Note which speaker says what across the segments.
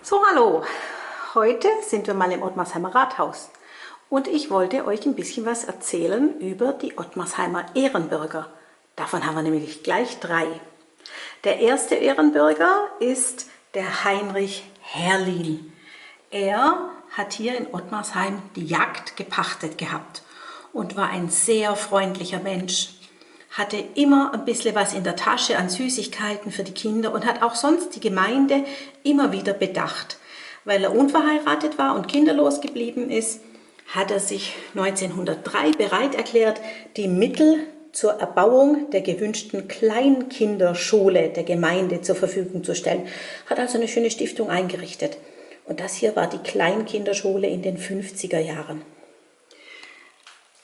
Speaker 1: So, hallo. Heute sind wir mal im Ottmarsheimer Rathaus und ich wollte euch ein bisschen was erzählen über die Ottmarsheimer Ehrenbürger. Davon haben wir nämlich gleich 3. Der erste Ehrenbürger ist der Heinrich Herrlin. Er hat hier in Ottmarsheim die Jagd gepachtet gehabt und war ein sehr freundlicher Mensch. Hatte immer ein bisschen was in der Tasche an Süßigkeiten für die Kinder und hat auch sonst die Gemeinde immer wieder bedacht. Weil er unverheiratet war und kinderlos geblieben ist, hat er sich 1903 bereit erklärt, die Mittel zur Erbauung der gewünschten Kleinkinderschule der Gemeinde zur Verfügung zu stellen. Hat also eine schöne Stiftung eingerichtet. Und das hier war die Kleinkinderschule in den 50er Jahren.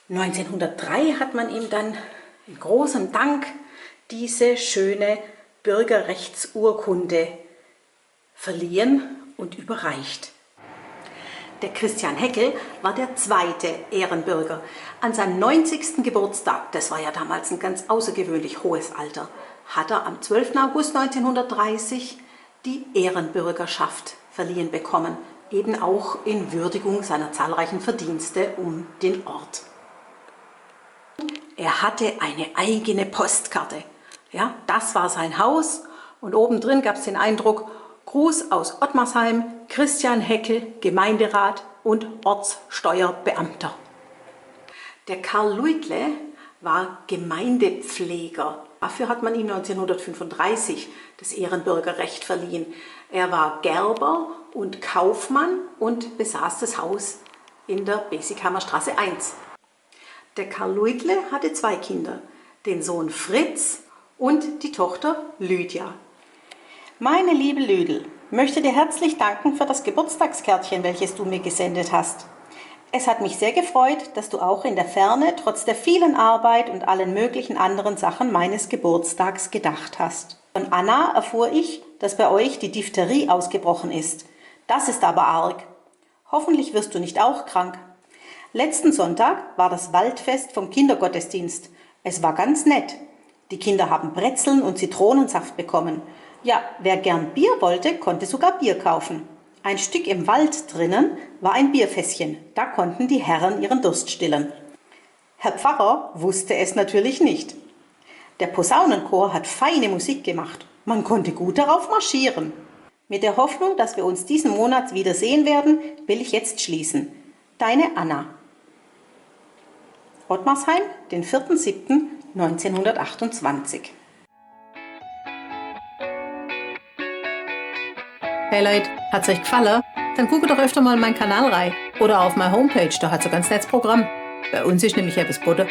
Speaker 1: 1903 hat man ihm dann in großem Dank diese schöne Bürgerrechtsurkunde verliehen und überreicht. Der Christian Heckel war der zweite Ehrenbürger. An seinem 90. Geburtstag, das war ja damals ein ganz außergewöhnlich hohes Alter, hat er am 12. August 1930 die Ehrenbürgerschaft verliehen bekommen, eben auch in Würdigung seiner zahlreichen Verdienste um den Ort. Er hatte eine eigene Postkarte. Ja, das war sein Haus und obendrin gab es den Eindruck: Gruß aus Ottmarsheim, Christian Heckel, Gemeinderat und Ortssteuerbeamter. Der Karl Luitle war Gemeindepfleger. Dafür hat man ihm 1935 das Ehrenbürgerrecht verliehen. Er war Gerber und Kaufmann und besaß das Haus in der Besighammer Straße 1. Der Karl Luitle hatte 2 Kinder, den Sohn Fritz und die Tochter Lydia. Meine liebe Lüdel, möchte dir herzlich danken für das Geburtstagskärtchen, welches du mir gesendet hast. Es hat mich sehr gefreut, dass du auch in der Ferne, trotz der vielen Arbeit und allen möglichen anderen Sachen meines Geburtstags gedacht hast. Von Anna erfuhr ich, dass bei euch die Diphtherie ausgebrochen ist. Das ist aber arg. Hoffentlich wirst du nicht auch krank. Letzten Sonntag war das Waldfest vom Kindergottesdienst. Es war ganz nett. Die Kinder haben Brezeln und Zitronensaft bekommen. Ja, wer gern Bier wollte, konnte sogar Bier kaufen. Ein Stück im Wald drinnen war ein Bierfässchen. Da konnten die Herren ihren Durst stillen. Herr Pfarrer wusste es natürlich nicht. Der Posaunenchor hat feine Musik gemacht. Man konnte gut darauf marschieren. Mit der Hoffnung, dass wir uns diesen Monat wieder sehen werden, will ich jetzt schließen. Deine Anna. Ottmarsheim, den 4.7.1928.
Speaker 2: Hey Leute, hat's euch gefallen? Dann guckt doch öfter mal in meinen Kanal rein oder auf meine Homepage, da hat's ein ganz nettes Programm. Bei uns ist nämlich etwas Butter.